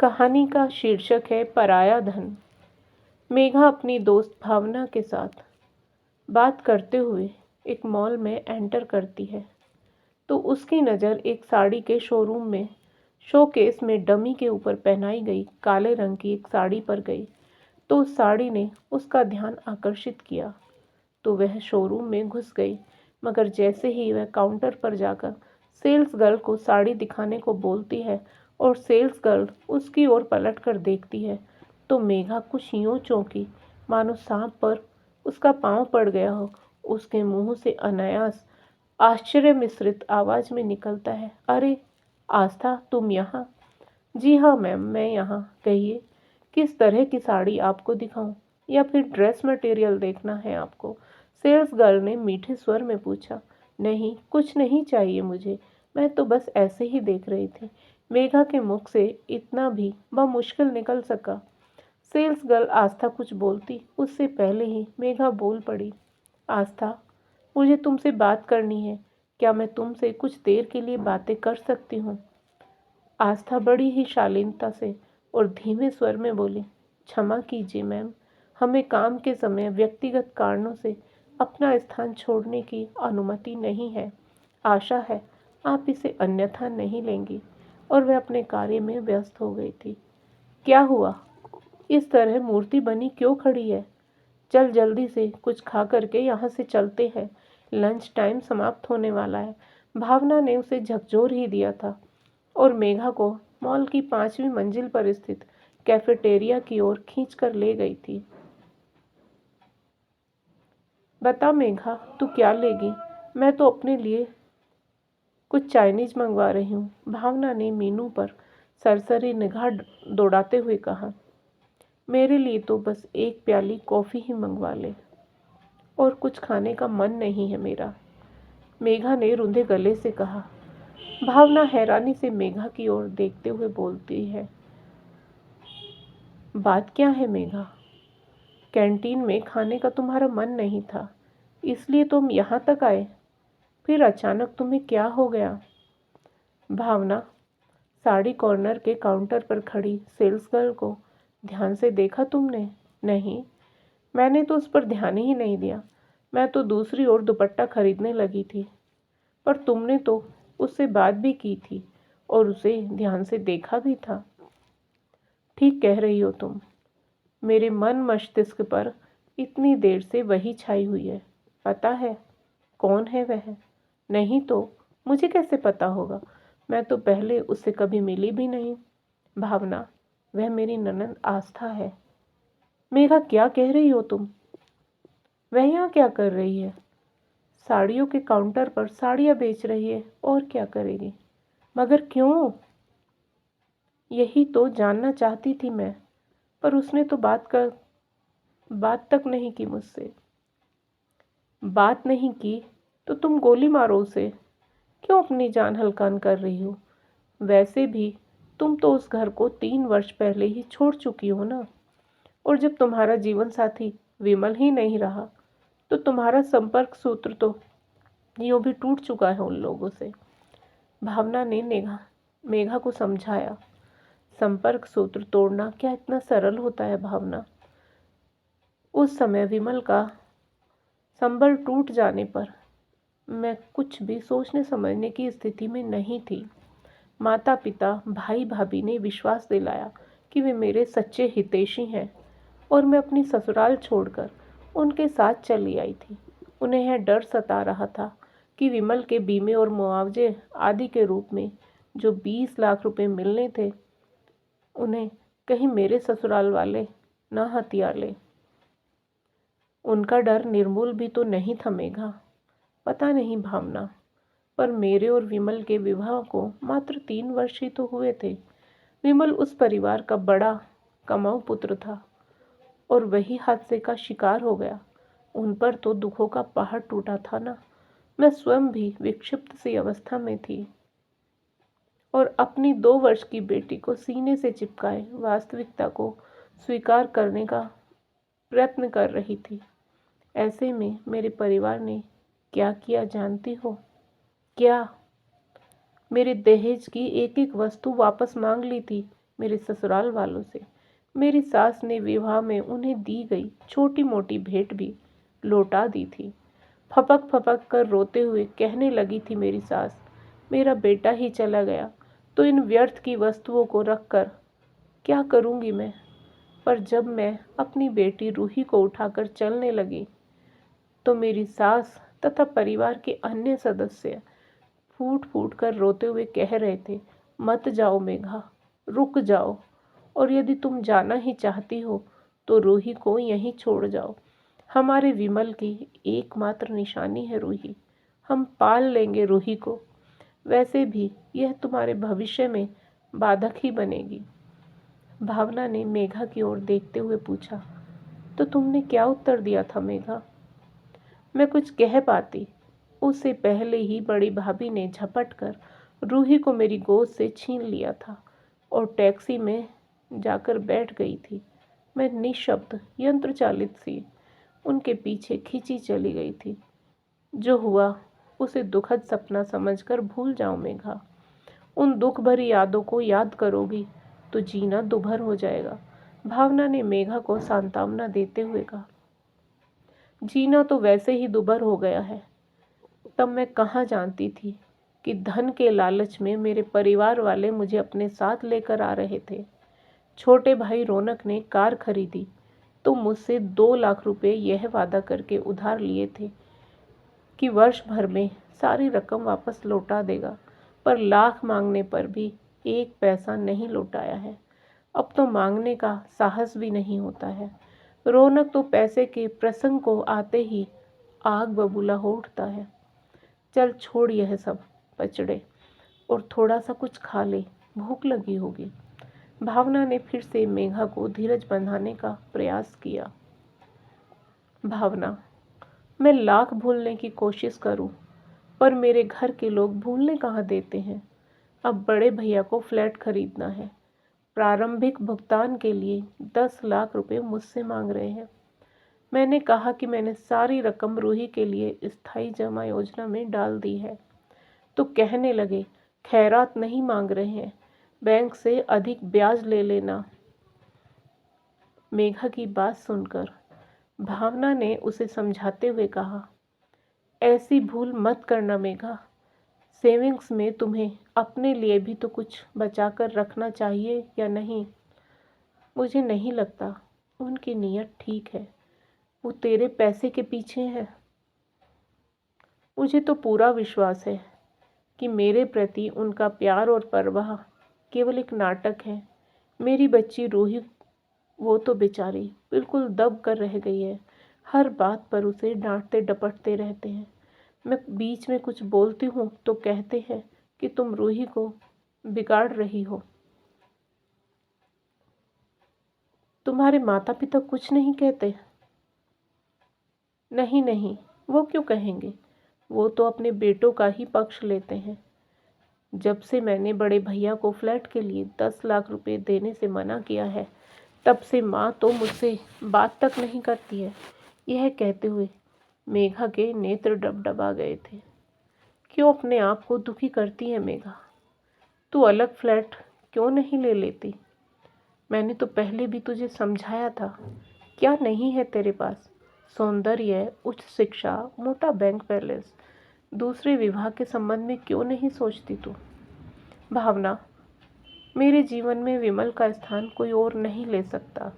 कहानी का शीर्षक है पराया धन। मेघा अपनी दोस्त भावना के साथ बात करते हुए एक मॉल में एंटर करती है तो उसकी नज़र एक साड़ी के शोरूम में शोकेस में डमी के ऊपर पहनाई गई काले रंग की एक साड़ी पर गई। तो उस साड़ी ने उसका ध्यान आकर्षित किया तो वह शोरूम में घुस गई, मगर जैसे ही वह काउंटर पर जाकर सेल्स गर्ल को साड़ी दिखाने को बोलती है और सेल्स गर्ल उसकी ओर पलट कर देखती है तो मेघा कुछ यूं चौंकी मानो सांप पर उसका पांव पड़ गया हो। उसके मुंह से अनायास आश्चर्य मिश्रित आवाज में निकलता है, अरे आस्था, तुम यहाँ? जी हाँ मैम, मैं यहाँ। कहिए, किस तरह की साड़ी आपको दिखाऊं या फिर ड्रेस मटेरियल देखना है आपको? सेल्स गर्ल ने मीठे स्वर में पूछा। नहीं, कुछ नहीं चाहिए मुझे, मैं तो बस ऐसे ही देख रही थी। मेघा के मुख से इतना भी बमुश्किल निकल सका। सेल्स गर्ल आस्था कुछ बोलती उससे पहले ही मेघा बोल पड़ी। आस्था, मुझे तुमसे बात करनी है। क्या मैं तुमसे कुछ देर के लिए बातें कर सकती हूँ? आस्था बड़ी ही शालीनता से और धीमे स्वर में बोली, क्षमा कीजिए मैम, हमें काम के समय व्यक्तिगत कारणों से अपना स्थान छोड़ने की अनुमति नहीं है। आशा है आप इसे अन्यथा नहीं लेंगी। और वह अपने कार्य में व्यस्त हो गई थी। क्या हुआ? इस तरह मूर्ति बनी क्यों खड़ी है? चल जल्दी से कुछ खा करके यहाँ से चलते हैं, लंच टाइम समाप्त होने वाला है। भावना ने उसे झकझोर ही दिया था और मेघा को मॉल की 5वीं मंजिल पर स्थित कैफेटेरिया की ओर खींच कर ले गई थी। बता मेघा, तू क्या लेगी? मैं तो अपने लिए कुछ चाइनीज मंगवा रही हूँ, भावना ने मीनू पर सरसरी निगाह दौड़ाते हुए कहा। मेरे लिए तो बस एक प्याली कॉफ़ी ही मंगवा ले, और कुछ खाने का मन नहीं है मेरा, मेघा ने रुंधे गले से कहा। भावना हैरानी से मेघा की ओर देखते हुए बोलती है, बात क्या है मेघा? कैंटीन में खाने का तुम्हारा मन नहीं था, इसलिए तुम यहाँ तक आए? फिर अचानक तुम्हें क्या हो गया? भावना, साड़ी कॉर्नर के काउंटर पर खड़ी सेल्स गर्ल को ध्यान से देखा तुमने? नहीं, मैंने तो उस पर ध्यान ही नहीं दिया, मैं तो दूसरी ओर दुपट्टा खरीदने लगी थी। पर तुमने तो उससे बात भी की थी और उसे ध्यान से देखा भी था। ठीक कह रही हो तुम, मेरे मन मस्तिष्क पर इतनी देर से वही छाई हुई है। पता है कौन है वह? नहीं तो मुझे कैसे पता होगा, मैं तो पहले उससे कभी मिली भी नहीं। भावना, वह मेरी ननद आस्था है। मेघा, क्या कह रही हो तुम? वह यहाँ क्या कर रही है? साड़ियों के काउंटर पर साड़ियाँ बेच रही है, और क्या करेगी? मगर क्यों? यही तो जानना चाहती थी मैं, पर उसने तो बात तक नहीं की मुझसे। बात नहीं की तो तुम गोली मारो उसे, क्यों अपनी जान हल्कान कर रही हो? वैसे भी तुम तो उस घर को 3 वर्ष पहले ही छोड़ चुकी हो ना। और जब तुम्हारा जीवन साथी विमल ही नहीं रहा तो तुम्हारा संपर्क सूत्र तो यूं भी टूट चुका है उन लोगों से। भावना ने मेघा को समझाया। संपर्क सूत्र तोड़ना क्या इतना सरल होता है भावना? उस समय विमल का संबल टूट जाने पर मैं कुछ भी सोचने समझने की स्थिति में नहीं थी। माता पिता भाई भाभी ने विश्वास दिलाया कि वे मेरे सच्चे हितैषी हैं और मैं अपनी ससुराल छोड़कर उनके साथ चली आई थी। उन्हें यह डर सता रहा था कि विमल के बीमे और मुआवजे आदि के रूप में जो 20 लाख रुपए मिलने थे, उन्हें कहीं मेरे ससुराल वाले न हथिया ले। उनका डर निर्मूल भी तो नहीं था मेघा। पता नहीं भावना, पर मेरे और विमल के विवाह को मात्र 3 वर्ष ही तो हुए थे। विमल उस परिवार का बड़ा कमाऊ पुत्र था और वही हादसे का शिकार हो गया। उन पर तो दुखों का पहाड़ टूटा था ना। मैं स्वयं भी विक्षिप्त सी अवस्था में थी और अपनी 2 वर्ष की बेटी को सीने से चिपकाए वास्तविकता को स्वीकार करने का प्रयत्न कर रही थी। ऐसे में मेरे परिवार ने क्या किया जानती हो? क्या? मेरे दहेज की एक एक वस्तु वापस मांग ली थी, मेरे ससुराल वालों से। मेरी सास ने विवाह में उन्हें दी गई छोटी मोटी भेंट भी लौटा दी थी। फपक फपक कर रोते हुए कहने लगी थी मेरी सास, मेरा बेटा ही चला गया तो इन व्यर्थ की वस्तुओं को रख कर क्या करूँगी मैं। पर जब मैं अपनी बेटी रूही को उठाकर चलने लगी तो मेरी सास तथा परिवार के अन्य सदस्य फूट फूट कर रोते हुए कह रहे थे, मत जाओ मेघा, रुक जाओ, और यदि तुम जाना ही चाहती हो तो रूही को यहीं छोड़ जाओ। हमारे विमल की एकमात्र निशानी है रूही, हम पाल लेंगे रूही को। वैसे भी यह तुम्हारे भविष्य में बाधक ही बनेगी। भावना ने मेघा की ओर देखते हुए पूछा, तो तुमने क्या उत्तर दिया था मेघा? मैं कुछ कह पाती उससे पहले ही बड़ी भाभी ने झपट कर रूही को मेरी गोद से छीन लिया था और टैक्सी में जाकर बैठ गई थी। मैं निशब्द यंत्र चालित सी उनके पीछे खींची चली गई थी। जो हुआ उसे दुखद सपना समझकर भूल जाओ मेघा। उन दुख भरी यादों को याद करोगी तो जीना दुभर हो जाएगा। भावना ने मेघा को सांत्वना देते हुए कहा। जीना तो वैसे ही दुभर हो गया है। तब मैं कहाँ जानती थी कि धन के लालच में मेरे परिवार वाले मुझे अपने साथ लेकर आ रहे थे। छोटे भाई रौनक ने कार खरीदी तो मुझसे 2 लाख रुपए यह वादा करके उधार लिए थे कि वर्ष भर में सारी रकम वापस लौटा देगा, पर लाख मांगने पर भी 1 पैसा नहीं लौटाया है। अब तो मांगने का साहस भी नहीं होता है। रौनक तो पैसे के प्रसंग को आते ही आग बबूला हो उठता है। चल छोड़ यह सब पचड़े और थोड़ा सा कुछ खा ले, भूख लगी होगी। भावना ने फिर से मेघा को धीरज बंधाने का प्रयास किया। भावना, मैं लाख भूलने की कोशिश करूं, पर मेरे घर के लोग भूलने कहाँ देते हैं। अब बड़े भैया को फ्लैट खरीदना है। प्रारंभिक भुगतान के लिए 10 लाख रुपए मुझसे मांग रहे हैं। मैंने कहा कि मैंने सारी रकम रूही के लिए स्थायी जमा योजना में डाल दी है। तो कहने लगे, खैरात नहीं मांग रहे हैं, बैंक से अधिक ब्याज ले लेना। मेघा की बात सुनकर भावना ने उसे समझाते हुए कहा, ऐसी भूल मत करना मेघा। सेविंग्स में तुम्हें अपने लिए भी तो कुछ बचा कर रखना चाहिए या नहीं? मुझे नहीं लगता उनकी नीयत ठीक है। वो तेरे पैसे के पीछे है। मुझे तो पूरा विश्वास है कि मेरे प्रति उनका प्यार और परवाह केवल एक नाटक है। मेरी बच्ची रूही, वो तो बेचारी बिल्कुल दब कर रह गई है। हर बात पर उसे डांटते डपटते रहते हैं। मैं बीच में कुछ बोलती हूँ तो कहते हैं कि तुम रूही को बिगाड़ रही हो। तुम्हारे माता पिता कुछ नहीं कहते? नहीं नहीं, वो क्यों कहेंगे? वो तो अपने बेटों का ही पक्ष लेते हैं। जब से मैंने बड़े भैया को फ्लैट के लिए 10 लाख रुपए देने से मना किया है, तब से माँ तो मुझसे बात तक नहीं करती है। यह कहते हुए मेघा के नेत्र डबडबा गए थे। क्यों अपने आप को दुखी करती है मेघा? तू अलग फ्लैट क्यों नहीं ले लेती? मैंने तो पहले भी तुझे समझाया था। क्या नहीं है तेरे पास? सौंदर्य, उच्च शिक्षा, मोटा बैंक बैलेंस। दूसरे विवाह के संबंध में क्यों नहीं सोचती तू? भावना, मेरे जीवन में विमल का स्थान कोई और नहीं ले सकता,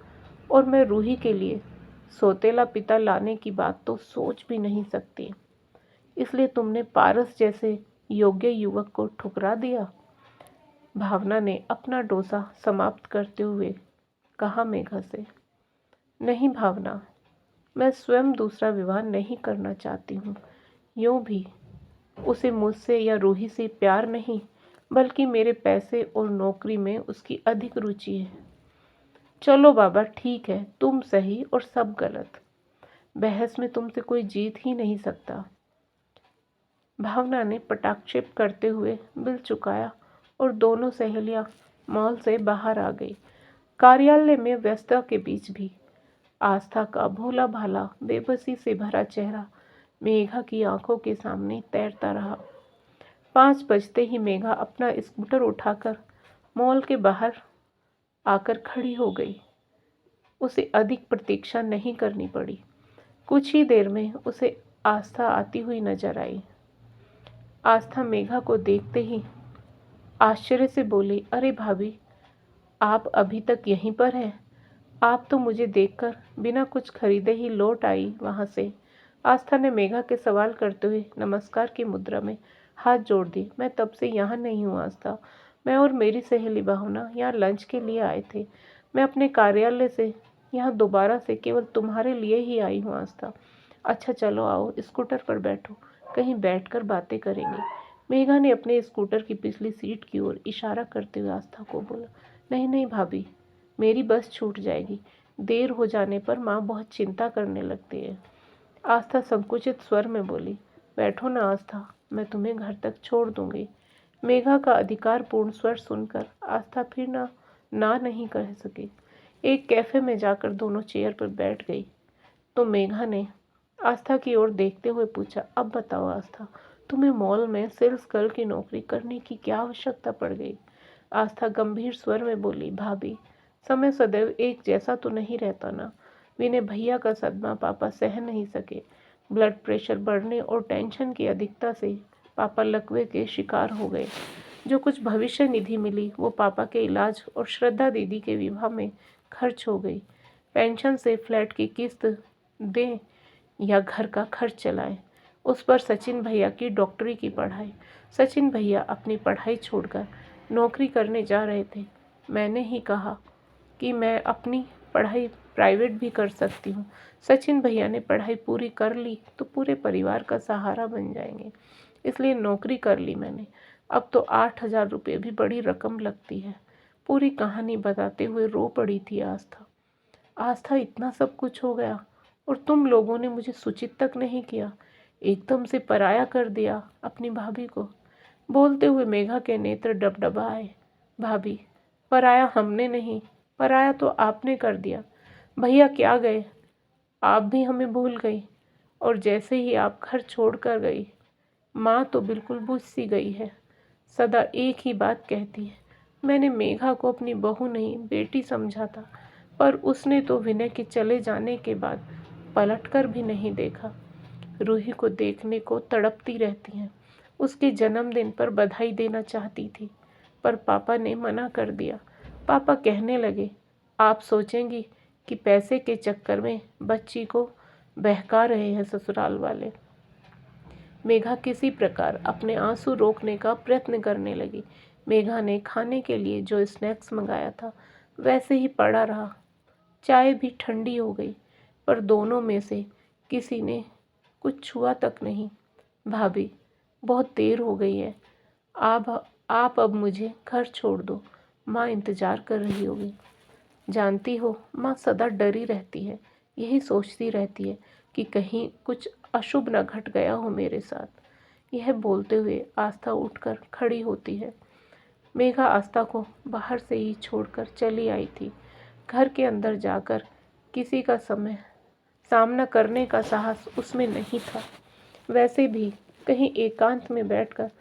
और मैं रूही के लिए सौतेला पिता लाने की बात तो सोच भी नहीं सकती। इसलिए तुमने पारस जैसे योग्य युवक को ठुकरा दिया। भावना ने अपना डोसा समाप्त करते हुए कहा मेघा से। नहीं भावना, मैं स्वयं दूसरा विवाह नहीं करना चाहती हूँ। यूँ भी उसे मुझसे या रूही से प्यार नहीं, बल्कि मेरे पैसे और नौकरी में उसकी अधिक रुचि है। चलो बाबा, ठीक है, तुम सही और सब गलत। बहस में तुमसे कोई जीत ही नहीं सकता। भावना ने पटाक्षेप करते हुए बिल चुकाया और दोनों सहेलियां मॉल से बाहर आ गई। कार्यालय में व्यस्तता के बीच भी आस्था का भोला भाला बेबसी से भरा चेहरा मेघा की आंखों के सामने तैरता रहा। 5 बजते ही मेघा अपना स्कूटर उठाकर मॉल के बाहर आकर खड़ी हो गई। उसे अधिक प्रतीक्षा नहीं करनी पड़ी। कुछ ही देर में उसे आस्था आती हुई नजर आई। आस्था मेघा को देखते ही आश्चर्य से बोली, अरे भाभी, आप अभी तक यहीं पर हैं? आप तो मुझे देखकर बिना कुछ खरीदे ही लौट आई वहां से। आस्था ने मेघा के सवाल करते हुए नमस्कार की मुद्रा में हाथ जोड़ दी। मैं तब से यहाँ नहीं हूँ आस्था। मैं और मेरी सहेली भावना यहाँ लंच के लिए आए थे। मैं अपने कार्यालय से यहाँ दोबारा से केवल तुम्हारे लिए ही आई हूँ आस्था। अच्छा चलो आओ, स्कूटर पर बैठो, कहीं बैठकर बातें करेंगे। मेघा ने अपने स्कूटर की पिछली सीट की ओर इशारा करते हुए आस्था को बोला, नहीं नहीं भाभी, मेरी बस छूट जाएगी। देर हो जाने पर माँ बहुत चिंता करने लगती है। आस्था संकुचित स्वर में बोली, बैठो ना आस्था, मैं तुम्हें घर तक छोड़ दूंगी। मेघा का अधिकारपूर्ण स्वर सुनकर आस्था फिर ना नहीं कह सकी। एक कैफे में जाकर दोनों चेयर पर बैठ गई तो मेघा ने आस्था की ओर देखते हुए पूछा, अब बताओ आस्था, तुम्हें मॉल में सेल्स गर्ल की नौकरी करने की क्या आवश्यकता पड़ गई? आस्था गंभीर स्वर में बोली, भाभी, समय सदैव एक जैसा तो नहीं रहता ना। विनय भैया का सदमा पापा सह नहीं सके। ब्लड प्रेशर बढ़ने और टेंशन की अधिकता से पापा लकवे के शिकार हो गए। जो कुछ भविष्य निधि मिली वो पापा के इलाज और श्रद्धा दीदी के विवाह में खर्च हो गई। पेंशन से फ्लैट की किस्त दें या घर का खर्च चलाएं, उस पर सचिन भैया की डॉक्टरी की पढ़ाई। सचिन भैया अपनी पढ़ाई छोड़कर नौकरी करने जा रहे थे। मैंने ही कहा कि मैं अपनी पढ़ाई प्राइवेट भी कर सकती हूँ। सचिन भैया ने पढ़ाई पूरी कर ली तो पूरे परिवार का सहारा बन जाएंगे, इसलिए नौकरी कर ली मैंने। अब तो 8,000 रुपये भी बड़ी रकम लगती है। पूरी कहानी बताते हुए रो पड़ी थी आस्था। आस्था, इतना सब कुछ हो गया और तुम लोगों ने मुझे सूचित तक नहीं किया, एकदम से पराया कर दिया अपनी भाभी को। बोलते हुए मेघा के नेत्र डबडबाए। भाभी, पराया हमने नहीं, पराया तो आपने कर दिया। भैया क्या गए, आप भी हमें भूल गई। और जैसे ही आप घर छोड़ कर गई, माँ तो बिल्कुल बुझ सी गई है। सदा एक ही बात कहती है, मैंने मेघा को अपनी बहू नहीं बेटी समझा था, पर उसने तो विनय के चले जाने के बाद पलटकर भी नहीं देखा। रूही को देखने को तड़पती रहती हैं। उसके जन्मदिन पर बधाई देना चाहती थी, पर पापा ने मना कर दिया। पापा कहने लगे, आप सोचेंगी कि पैसे के चक्कर में बच्ची को बहका रहे हैं ससुराल वाले। मेघा किसी प्रकार अपने आंसू रोकने का प्रयत्न करने लगी। मेघा ने खाने के लिए जो स्नैक्स मंगाया था वैसे ही पड़ा रहा। चाय भी ठंडी हो गई, पर दोनों में से किसी ने कुछ छुआ तक नहीं। भाभी, बहुत देर हो गई है, आप अब मुझे घर छोड़ दो, माँ इंतज़ार कर रही होगी। जानती हो, माँ सदा डरी रहती है, यही सोचती रहती है कि कहीं कुछ अशुभ न घट गया हो मेरे साथ। यह बोलते हुए आस्था उठकर खड़ी होती है। मेघा आस्था को बाहर से ही छोड़कर चली आई थी। घर के अंदर जाकर किसी का सामना करने का साहस उसमें नहीं था। वैसे भी कहीं एकांत में बैठकर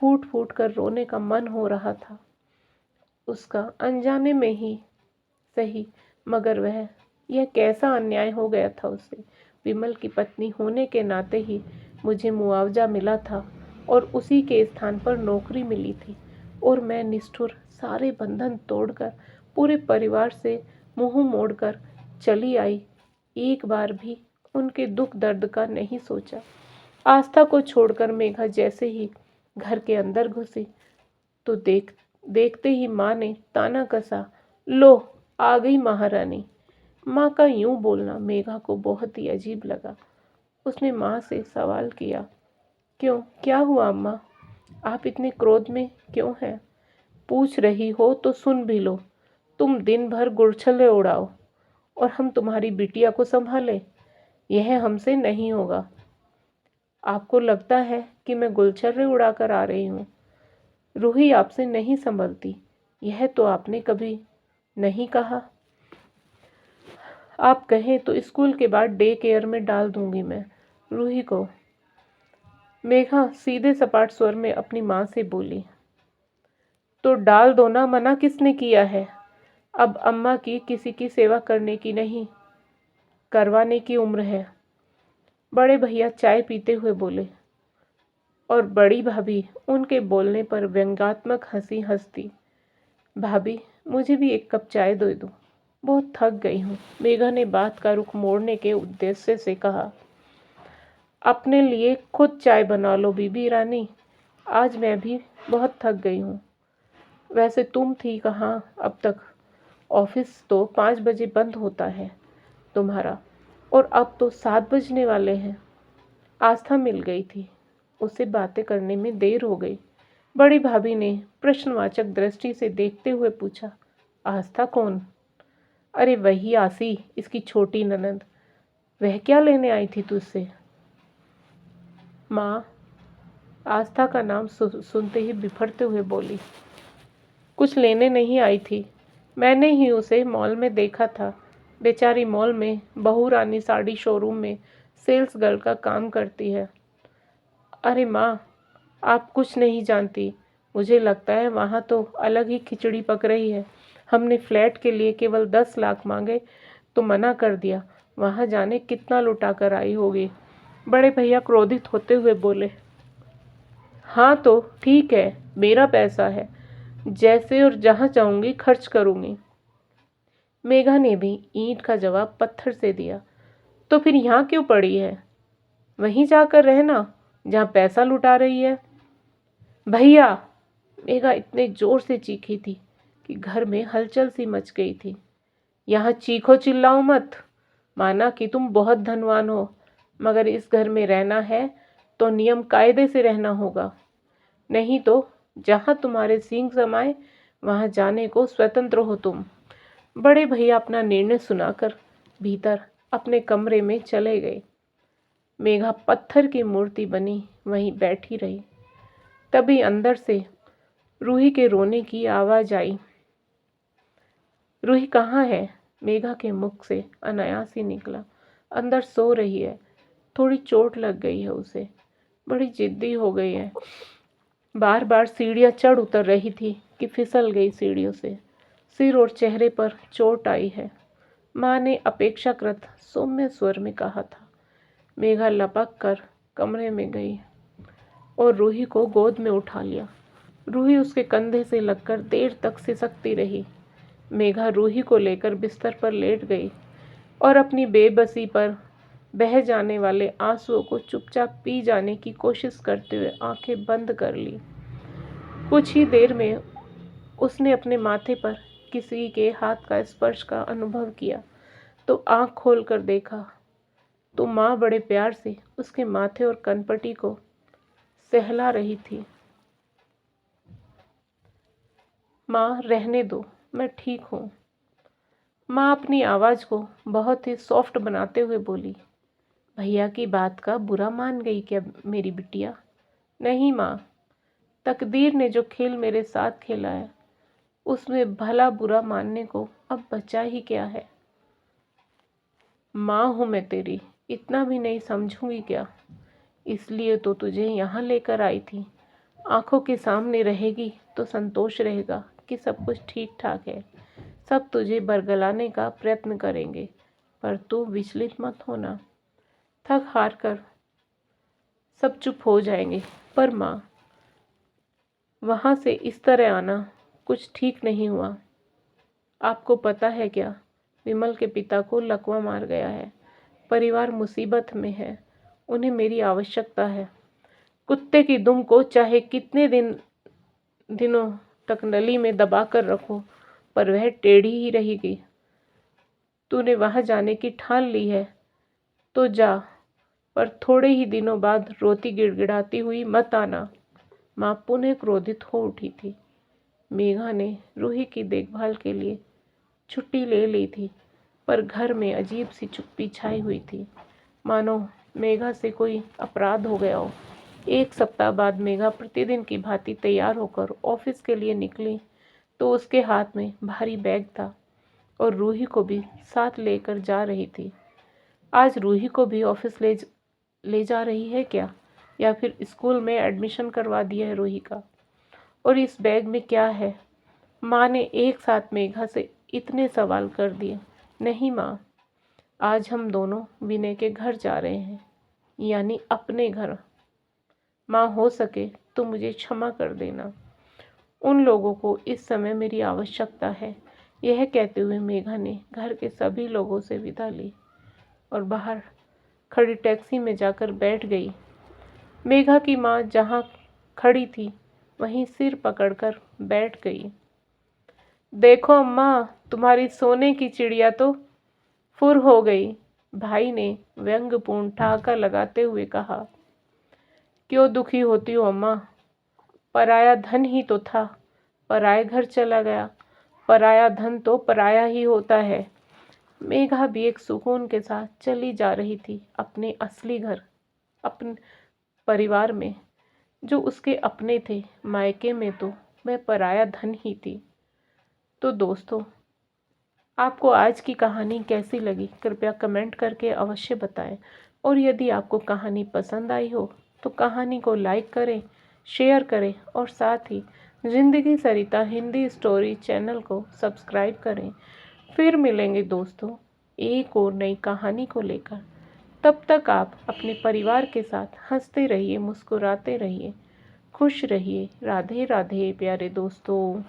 फूट फूट कर रोने का मन हो रहा था उसका, अनजाने में ही सही, मगर यह कैसा अन्याय हो गया था उससे। विमल की पत्नी होने के नाते ही मुझे मुआवजा मिला था और उसी के स्थान पर नौकरी मिली थी, और मैं निष्ठुर सारे बंधन तोड़कर पूरे परिवार से मुंह मोड़कर चली आई। एक बार भी उनके दुख दर्द का नहीं सोचा। आस्था को छोड़कर मेघा जैसे ही घर के अंदर घुसी तो देखते ही माँ ने ताना कसा, लो आ गई महारानी। माँ का यूं बोलना मेघा को बहुत ही अजीब लगा। उसने माँ से सवाल किया, क्यों, क्या हुआ अम्मा, आप इतने क्रोध में क्यों हैं? पूछ रही हो तो सुन भी लो। तुम दिन भर गुड़छले उड़ाओ और हम तुम्हारी बिटिया को संभालें, यह हमसे नहीं होगा। आपको लगता है कि मैं गुलछर्रे उड़ाकर आ रही हूँ? रूही आपसे नहीं संभलती, यह तो आपने कभी नहीं कहा। आप कहें तो स्कूल के बाद डे केयर में डाल दूंगी मैं रूही को। मेघा सीधे सपाट स्वर में अपनी माँ से बोली, तो डाल दो ना, मना किसने किया है? अब अम्मा की किसी की सेवा करने की नहीं, करवाने की उम्र है। बड़े भैया चाय पीते हुए बोले और बड़ी भाभी उनके बोलने पर व्यंग्यात्मक हंसी हंसती। भाभी, मुझे भी एक कप चाय दे दो, बहुत थक गई हूँ। मेघा ने बात का रुख मोड़ने के उद्देश्य से कहा। अपने लिए खुद चाय बना लो बीबी रानी, आज मैं भी बहुत थक गई हूँ। वैसे तुम थी कहाँ अब तक? ऑफिस तो 5 बजे बंद होता है तुम्हारा, और अब तो 7 बजने वाले हैं। आस्था मिल गई थी, उससे बातें करने में देर हो गई। बड़ी भाभी ने प्रश्नवाचक दृष्टि से देखते हुए पूछा, आस्था कौन? अरे वही आसी, इसकी छोटी ननद। वह क्या लेने आई थी तुझसे? माँ आस्था का नाम सुनते ही बिफरते हुए बोली, कुछ लेने नहीं आई थी, मैंने ही उसे मॉल में देखा था। बेचारी मॉल में बहू रानी साड़ी शोरूम में सेल्स गर्ल का काम करती है। अरे माँ, आप कुछ नहीं जानती, मुझे लगता है वहाँ तो अलग ही खिचड़ी पक रही है। हमने फ्लैट के लिए केवल 10 लाख मांगे तो मना कर दिया, वहाँ जाने कितना लुटा कर आई होगी। बड़े भैया क्रोधित होते हुए बोले, हाँ तो ठीक है, मेरा पैसा है, जैसे और जहाँ चाहूँगी खर्च करूँगी। मेघा ने भी ईंट का जवाब पत्थर से दिया। तो फिर यहाँ क्यों पड़ी है? वहीं जाकर रहना जहाँ पैसा लुटा रही है। भैया, मेघा इतने जोर से चीखी थी कि घर में हलचल सी मच गई थी। यहाँ चीखो चिल्लाओ मत, माना कि तुम बहुत धनवान हो, मगर इस घर में रहना है तो नियम कायदे से रहना होगा, नहीं तो जहाँ तुम्हारे सींग समाए वहाँ जाने को स्वतंत्र हो तुम। बड़े भैया अपना निर्णय सुनाकर भीतर अपने कमरे में चले गए। मेघा पत्थर की मूर्ति बनी वहीं बैठी रही। तभी अंदर से रूही के रोने की आवाज़ आई। रूही कहाँ है? मेघा के मुख से अनायास ही निकला। अंदर सो रही है, थोड़ी चोट लग गई है उसे, बड़ी जिद्दी हो गई है। बार बार सीढ़ियाँ चढ़ उतर रही थी कि फिसल गई सीढ़ियों से। सिर और चेहरे पर चोट आई है, माँ ने अपेक्षाकृत सौम्य स्वर में कहा था। मेघा लपक कर कमरे में गई और रूही को गोद में उठा लिया। रूही उसके कंधे से लगकर देर तक सिसकती रही। मेघा रूही को लेकर बिस्तर पर लेट गई और अपनी बेबसी पर बह जाने वाले आंसुओं को चुपचाप पी जाने की कोशिश करते हुए आंखें बंद कर ली। कुछ ही देर में उसने अपने माथे पर किसी के हाथ का स्पर्श का अनुभव किया तो आंख खोलकर देखा तो माँ बड़े प्यार से उसके माथे और कनपटी को सहला रही थी। माँ रहने दो, मैं ठीक हूँ। माँ अपनी आवाज़ को बहुत ही सॉफ्ट बनाते हुए बोली। भैया की बात का बुरा मान गई क्या मेरी बिटिया? नहीं माँ, तकदीर ने जो खेल मेरे साथ खेला है उसमें भला बुरा मानने को अब बचा ही क्या है। माँ हूँ मैं तेरी, इतना भी नहीं समझूंगी क्या? इसलिए तो तुझे यहाँ लेकर आई थी। आंखों के सामने रहेगी तो संतोष रहेगा कि सब कुछ ठीक ठाक है। सब तुझे बरगलाने का प्रयत्न करेंगे, पर तू विचलित मत होना। थक हार कर सब चुप हो जाएंगे, पर माँ, वहाँ से इस तरह आना कुछ ठीक नहीं हुआ। आपको पता है क्या, विमल के पिता को लकवा मार गया है। परिवार मुसीबत में है, उन्हें मेरी आवश्यकता है। कुत्ते की दुम को चाहे कितने दिनों तक नली में दबा कर रखो, पर वह टेढ़ी ही रहेगी। तूने वहाँ जाने की ठान ली है तो जा, पर थोड़े ही दिनों बाद रोती गिड़गिड़ाती हुई मत आना। माँ पुनः क्रोधित हो उठी थी। मेघा ने रूही की देखभाल के लिए छुट्टी ले ली थी, पर घर में अजीब सी चुप्पी छाई हुई थी, मानो मेघा से कोई अपराध हो गया हो। 1 सप्ताह बाद मेघा प्रतिदिन की भांति तैयार होकर ऑफिस के लिए निकली तो उसके हाथ में भारी बैग था और रूही को भी साथ लेकर जा रही थी। आज रूही को भी ऑफिस ले जा रही है क्या, या फिर स्कूल में एडमिशन करवा दिया है रूही का? और इस बैग में क्या है? माँ ने एक साथ मेघा से इतने सवाल कर दिए। नहीं माँ, आज हम दोनों विनय के घर जा रहे हैं, यानी अपने घर। माँ, हो सके तो मुझे क्षमा कर देना। उन लोगों को इस समय मेरी आवश्यकता है। यह कहते हुए मेघा ने घर के सभी लोगों से विदा ली और बाहर खड़ी टैक्सी में जाकर बैठ गई। मेघा की माँ जहाँ खड़ी थी वहीं सिर पकड़कर बैठ गई। देखो अम्मा, तुम्हारी सोने की चिड़िया तो फुर हो गई, भाई ने व्यंग्यपूर्ण ठहाका लगाते हुए कहा। क्यों दुखी होती हो अम्मा? पराया धन ही तो था, पराए घर चला गया। पराया धन तो पराया ही होता है। मेघा भी एक सुकून के साथ चली जा रही थी अपने असली घर, अपने परिवार में, जो उसके अपने थे। मायके में तो मैं पराया धन ही थी। तो दोस्तों, आपको आज की कहानी कैसी लगी कृपया कमेंट करके अवश्य बताएं। और यदि आपको कहानी पसंद आई हो तो कहानी को लाइक करें, शेयर करें और साथ ही ज़िंदगी सरिता हिंदी स्टोरी चैनल को सब्सक्राइब करें। फिर मिलेंगे दोस्तों एक और नई कहानी को लेकर। तब तक आप अपने परिवार के साथ हंसते रहिए, मुस्कुराते रहिए, खुश रहिए। राधे राधे प्यारे दोस्तों।